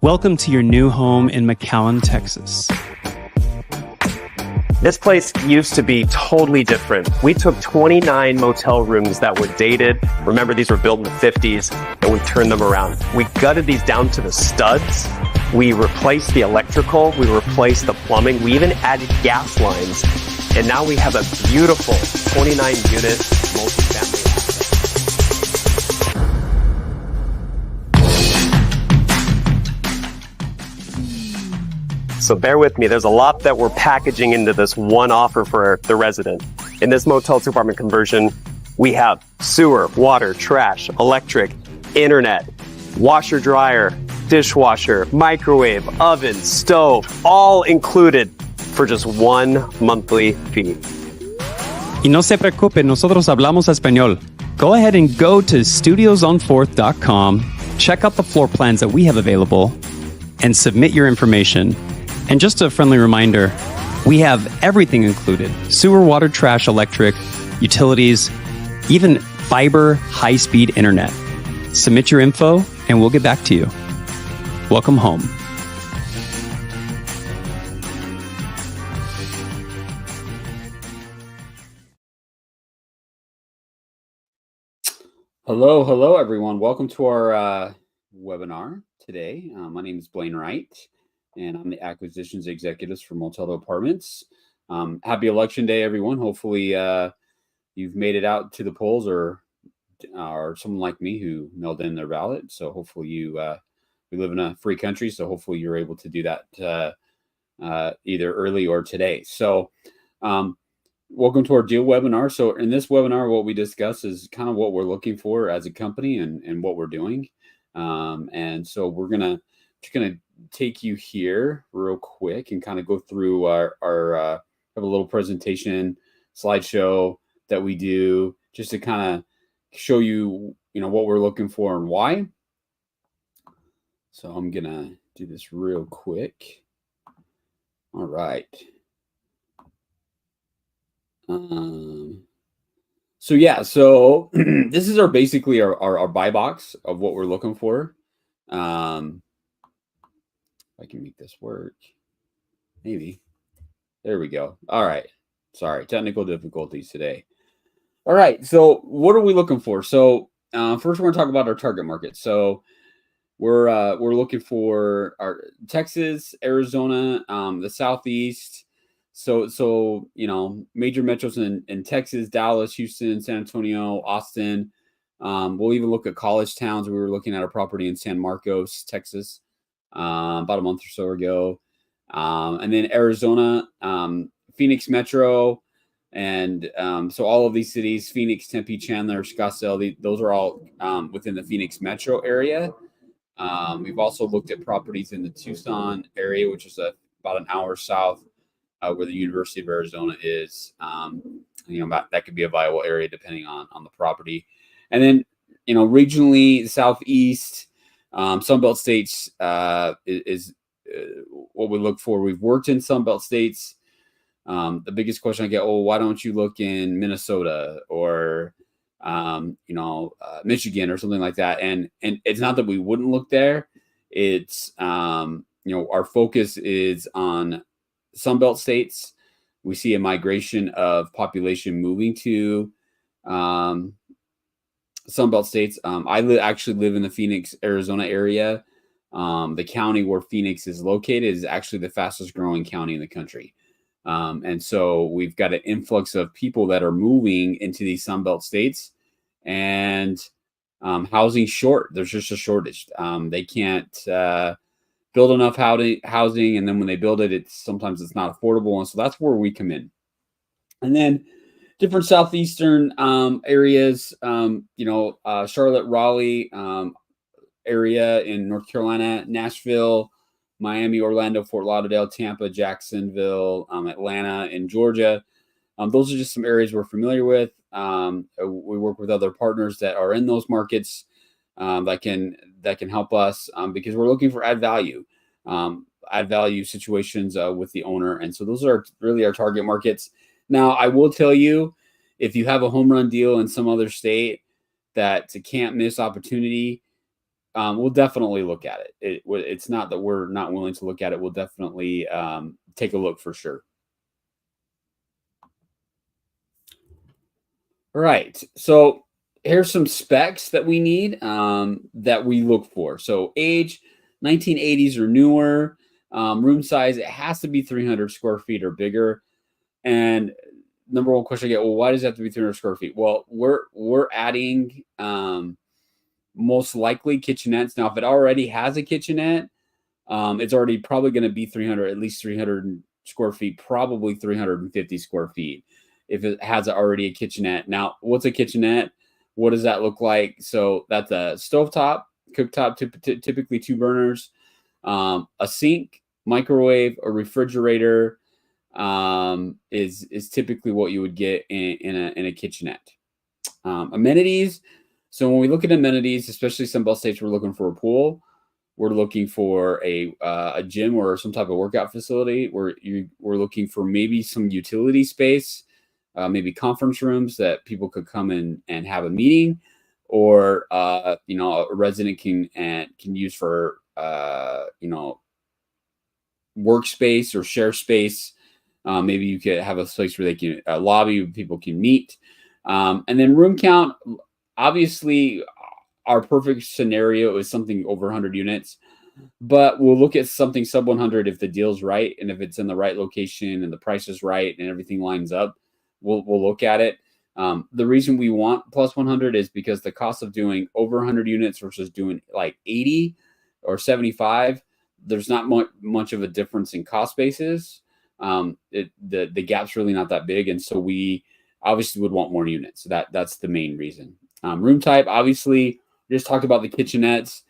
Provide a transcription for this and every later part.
Welcome to your new home in McAllen, Texas. This place used to be totally different. We took 29 motel rooms that were dated. Remember, these were built in the 50s, and we turned them around. We gutted these down to the studs. We replaced the electrical. We replaced the plumbing. We even added gas lines. And now we have a beautiful 29-unit multifamily. So bear with me, there's a lot that we're packaging into this one offer for the resident. In this motel to apartment conversion, we have sewer, water, trash, electric, internet, washer, dryer, dishwasher, microwave, oven, stove, all included for just one monthly fee. Y no se preocupe, nosotros hablamos español. Go ahead and go to studiosonfourth.com, check out the floor plans that we have available, and submit your information. And just a friendly reminder, we have everything included: sewer, water, trash, electric, utilities, even fiber high-speed internet. Submit your info and we'll get back to you. Welcome home. Hello, everyone. Welcome to our webinar today. My name is Blaine Wright, and I'm the Acquisitions Executives for Motel Apartments. Happy Election Day, everyone. Hopefully you've made it out to the polls, or someone like me who mailed in their ballot. So hopefully we live in a free country, so hopefully you're able to do that either early or today. So welcome to our deal webinar. So in this webinar, what we discuss is kind of what we're looking for as a company and what we're doing. And so we're just gonna take you here real quick and kind of go through our have a little presentation slideshow that we do just to kind of show you, what we're looking for and why. So I'm gonna do this real quick. All right. So this is basically our buy box of what we're looking for. I can make this work. Maybe. There we go. All right. Sorry, technical difficulties today. All right. So what are we looking for? So first we're going to talk about our target market. So we're looking for our Texas, Arizona, the Southeast. So major metros in Texas, Dallas, Houston, San Antonio, Austin. We'll even look at college towns. We were looking at a property in San Marcos, Texas, about a month or so ago. And then Arizona, Phoenix Metro. And so all of these cities, Phoenix, Tempe, Chandler, Scottsdale, those are all within the Phoenix Metro area. We've also looked at properties in the Tucson area, which is about an hour south where the University of Arizona is. That could be a viable area depending on the property. And then, regionally, the Southeast, Sunbelt states is what we look for. We've worked in Sunbelt states. The biggest question I get, why don't you look in Minnesota or, Michigan or something like that? And it's not that we wouldn't look there. It's, our focus is on Sunbelt states. We see a migration of population moving to Sunbelt states. I actually live in the Phoenix, Arizona area. The county where Phoenix is located is actually the fastest growing county in the country. And so we've got an influx of people that are moving into these Sunbelt states, and housing short. There's just a shortage. They can't build enough housing, and then when they build it, sometimes it's not affordable, and so that's where we come in. And then different southeastern areas, Charlotte, Raleigh area in North Carolina, Nashville, Miami, Orlando, Fort Lauderdale, Tampa, Jacksonville, Atlanta, and Georgia. Those are just some areas we're familiar with. We work with other partners that are in those markets that can help us because we're looking for add value situations with the owner. And so those are really our target markets. Now, I will tell you, if you have a home run deal in some other state that's a can't miss opportunity, we'll definitely look at it. It's not that we're not willing to look at it. We'll definitely take a look for sure. All right. So here's some specs that we need that we look for. So age, 1980s or newer. Room size, it has to be 300 square feet or bigger. And number one question I get, well, why does it have to be 300 square feet? Well, we're adding most likely kitchenettes. Now, if it already has a kitchenette, it's already probably going to be 300, at least 300 square feet, probably 350 square feet if it has already a kitchenette. Now, what's a kitchenette? What does that look like? So that's a stovetop, cooktop, typically 2 burners, a sink, microwave, a refrigerator is typically what you would get in a kitchenette. Amenities. So when we look at amenities, especially Sunbelt states, we're looking for a pool. We're looking for a gym or some type of workout facility. We're looking for maybe some utility space, maybe conference rooms that people could come in and have a meeting, or a resident can use for workspace or share space. Maybe you could have a place where they can lobby, where people can meet, and then room count. Obviously, our perfect scenario is something over 100 units, but we'll look at something sub 100 if the deal's right and if it's in the right location and the price is right and everything lines up. We'll look at it. The reason we want plus 100 is because the cost of doing over 100 units versus doing like 80 or 75, there's not much of a difference in cost basis. The gap's really not that big, and so we obviously would want more units. So that's the main reason. Room type, obviously, we just talked about the kitchenettes.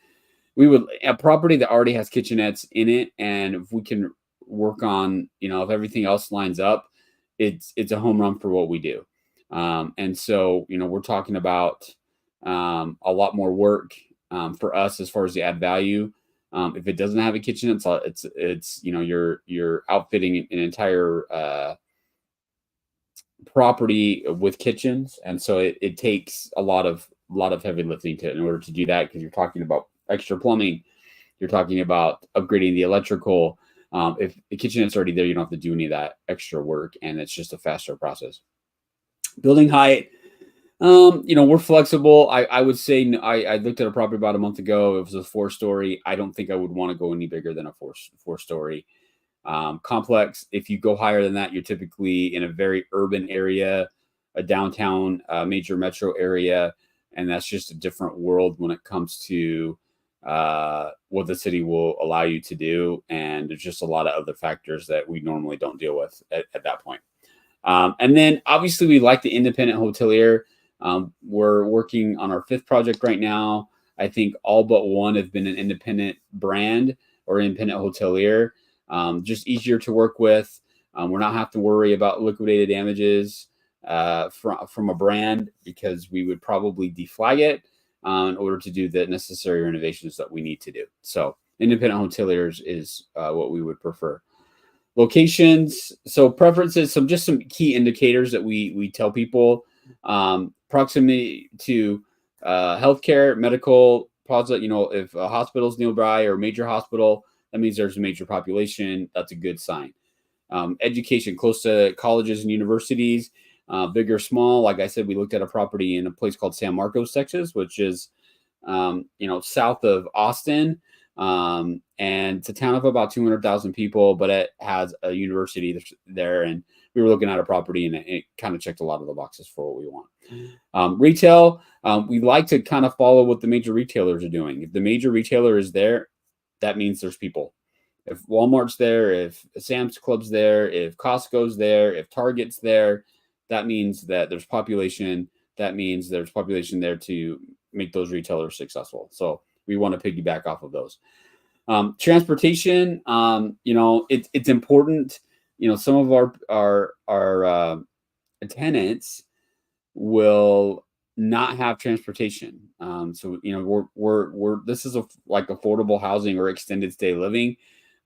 We would a property that already has kitchenettes in it, and if we can work on, if everything else lines up, it's a home run for what we do. And so, we're talking about a lot more work for us as far as the add value. If it doesn't have a kitchen, it's you're outfitting an entire property with kitchens, and so it takes a lot of heavy lifting in order to do that, because you're talking about extra plumbing, you're talking about upgrading the electrical. If the kitchenette's already there, you don't have to do any of that extra work, and it's just a faster process. Building height, we're flexible. I would say I looked at a property about a month ago. It was a 4-story. I don't think I would want to go any bigger than a 4-story. Complex, if you go higher than that, you're typically in a very urban area, a downtown major metro area, and that's just a different world when it comes to what the city will allow you to do. And there's just a lot of other factors that we normally don't deal with at that point. And then obviously we like the independent hotelier. We're working on our 5th project right now. I think all but one have been an independent brand or independent hotelier. Just easier to work with. We're not have to worry about liquidated damages from a brand, because we would probably deflag it in order to do the necessary renovations that we need to do. So independent hoteliers is what we would prefer. Locations, so preferences, just some key indicators that we tell people. Proximity to healthcare, medical, if a hospital's nearby or a major hospital, that means there's a major population. That's a good sign. Education, close to colleges and universities, big or small. Like I said, we looked at a property in a place called San Marcos, Texas, which is, south of Austin. And it's a town of about 200,000 people, but it has a university there. And we were looking at a property, and it kind of checked a lot of the boxes for what we want. Retail, we like to kind of follow what the major retailers are doing. If the major retailer is there, that means there's people. If Walmart's there, if Sam's Club's there, if Costco's there, if Target's there, that means that there's population. That means there's population there to make those retailers successful. So we want to piggyback off of those. Transportation, it's important. Some of our tenants will not have transportation. So this is like affordable housing or extended stay living.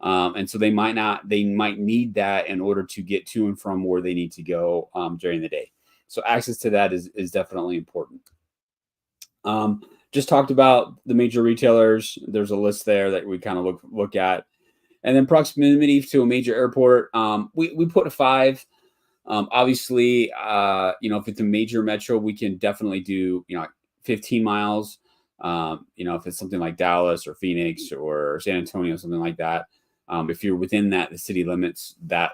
And so they might need that in order to get to and from where they need to go during the day. So access to that is definitely important. just talked about the major retailers. There's a list there that we kind of look at. And then proximity to a major airport, we put a 5. Obviously, if it's a major metro, we can definitely do, 15 miles. If it's something like Dallas or Phoenix or San Antonio, something like that. If you're within the city limits, that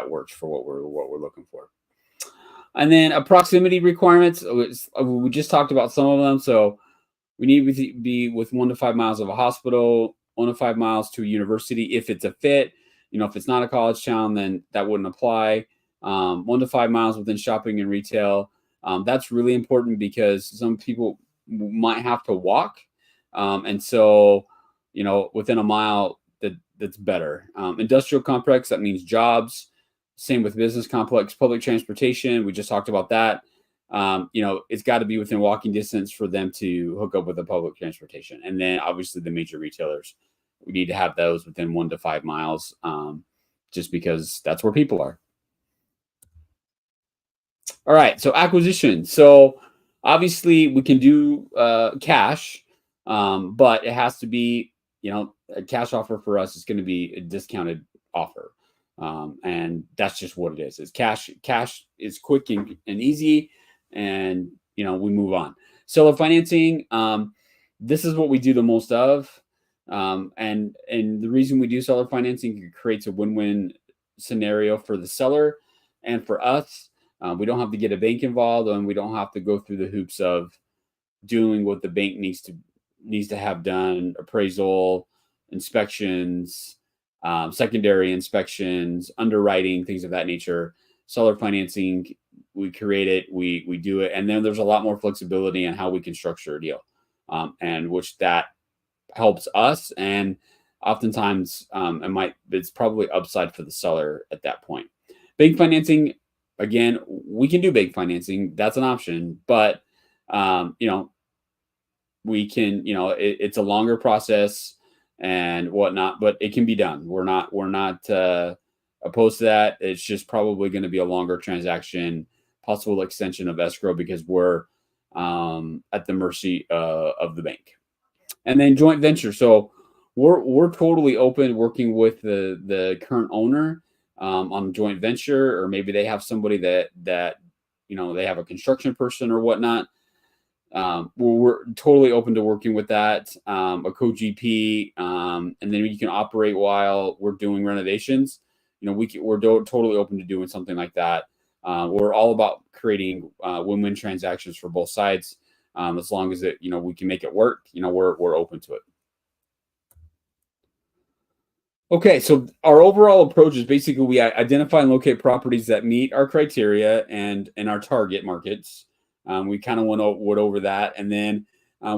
works for what we're looking for. And then proximity requirements, we just talked about some of them. So we need to be with 1 to 5 miles of a hospital, 1 to 5 miles to a university if it's a fit. If it's not a college town, then that wouldn't apply. 1 to 5 miles within shopping and retail. That's really important because some people might have to walk. And so, within a mile, that's better. Industrial complex, that means jobs. Same with business complex, public transportation. We just talked about that. It's got to be within walking distance for them to hook up with the public transportation. And then obviously the major retailers, we need to have those within 1 to 5 miles, just because that's where people are. All right. So acquisition. So obviously we can do cash, but it has to be, a cash offer for us is going to be a discounted offer. And that's just what it is. It's cash is quick and easy, and we move on. Seller financing, this is what we do the most of. And the reason we do seller financing, it creates a win-win scenario for the seller and for us. We don't have to get a bank involved, and we don't have to go through the hoops of doing what the bank needs to have done: appraisal, inspections, secondary inspections, underwriting, things of that nature. Seller financing, we create it, we do it, and then there's a lot more flexibility on how we can structure a deal, and which that helps us. And oftentimes, it's probably upside for the seller at that point. Bank financing, again, we can do bank financing. That's an option, but we can, it's a longer process and whatnot, but it can be done. We're not opposed to that. It's just probably going to be a longer transaction, possible extension of escrow, because we're at the mercy of the bank. And then joint venture. So we're totally open working with the current owner on joint venture, or maybe they have somebody that they have a construction person or whatnot. We're totally open to working with that, a co-GP, and then you can operate while we're doing renovations. We're totally open to doing something like that. We're all about creating win-win transactions for both sides. As long as we can make it work, we're open to it. Okay, so our overall approach is basically we identify and locate properties that meet our criteria and our target markets. We kind of went over that, and then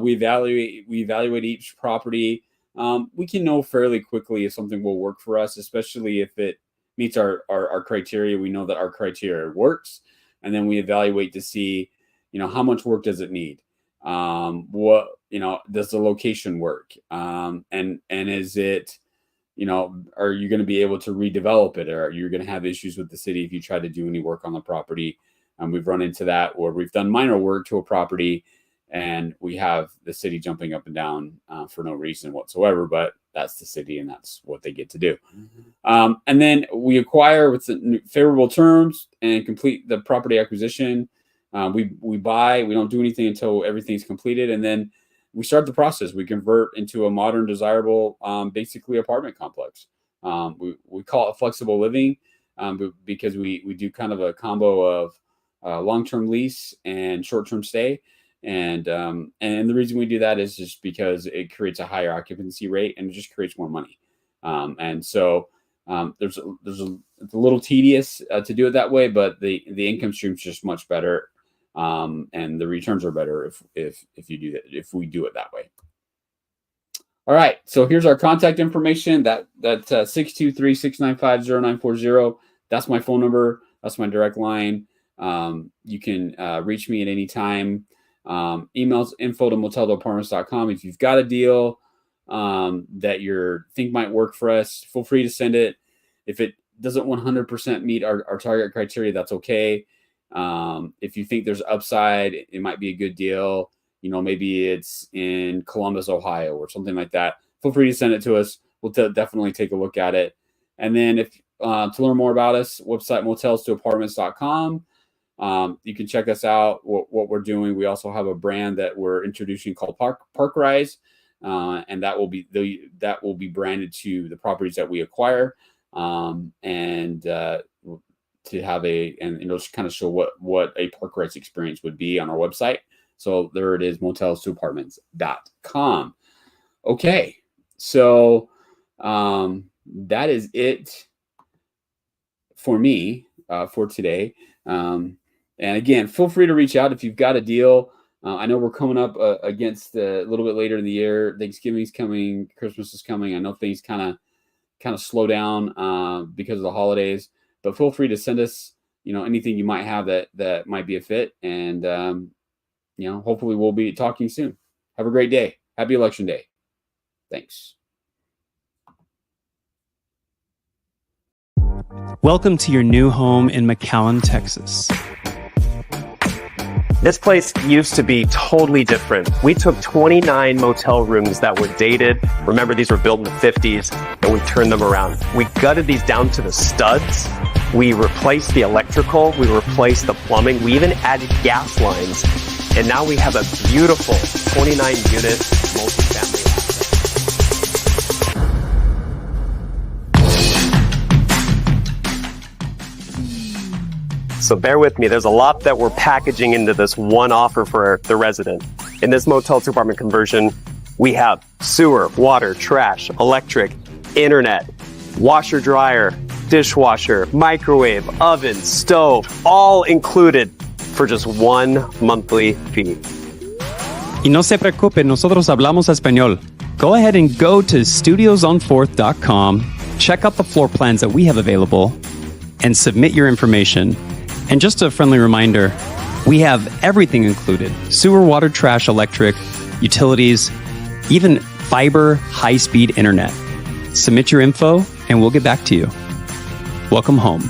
we evaluate each property. We can know fairly quickly if something will work for us, especially if it meets our criteria. We know that our criteria works, and then we evaluate to see, how much work does it need? What does the location work? And is it, are you going to be able to redevelop it, or are you going to have issues with the city if you try to do any work on the property? We've run into that, or we've done minor work to a property and we have the city jumping up and down for no reason whatsoever, but that's the city and that's what they get to do. And then we acquire with favorable terms and complete the property acquisition. We buy, we don't do anything until everything's completed. And then we start the process. We convert into a modern, desirable, basically apartment complex. We call it flexible living because we do kind of a combo of long-term lease and short-term stay. And the reason we do that is just because it creates a higher occupancy rate and it just creates more money. And so it's a little tedious to do it that way, but the income stream is just much better. And the returns are better if you do that, if we do it that way. All right. So here's our contact information. That's 623-695-0940. That's my phone number. That's my direct line. You can reach me at any time. Emails info@motel-apartments.com. If you've got a deal that you think might work for us, feel free to send it. If it doesn't 100% meet our target criteria, that's okay. If you think there's upside, it might be a good deal. maybe it's in Columbus, Ohio or something like that, feel free to send it to us. We'll definitely take a look at it. And then if to learn more about us, website motelstoapartments.com. You can check us out, what we're doing. We also have a brand that we're introducing called Park Rise, and that will be branded to the properties that we acquire, and to have and it'll kind of show what a Park Rise experience would be on our website. So there it is, motelstoapartments.com. Okay, so that is it for me for today. And again, feel free to reach out if you've got a deal. I know we're coming up against a little bit later in the year. Thanksgiving's coming, Christmas is coming. I know things kind of slow down because of the holidays, but feel free to send us, anything you might have that might be a fit. And, hopefully we'll be talking soon. Have a great day. Happy Election Day. Thanks. Welcome to your new home in McAllen, Texas. This place used to be totally different. We took 29 motel rooms that were dated. Remember, these were built in the 50s, and we turned them around. We gutted these down to the studs. We replaced the electrical. We replaced the plumbing. We even added gas lines. And now we have a beautiful 29-unit multifamily asset. So bear with me. There's a lot that we're packaging into this one offer for the resident. In this motel to apartment conversion, we have sewer, water, trash, electric, internet, washer, dryer, dishwasher, microwave, oven, stove, all included for just one monthly fee. Y no se preocupe, nosotros hablamos español. Go ahead and go to studiosonfourth.com, check out the floor plans that we have available, and submit your information. And just a friendly reminder, we have everything included: sewer, water, trash, electric, utilities, even fiber, high-speed internet. Submit your info, and we'll get back to you. Welcome home.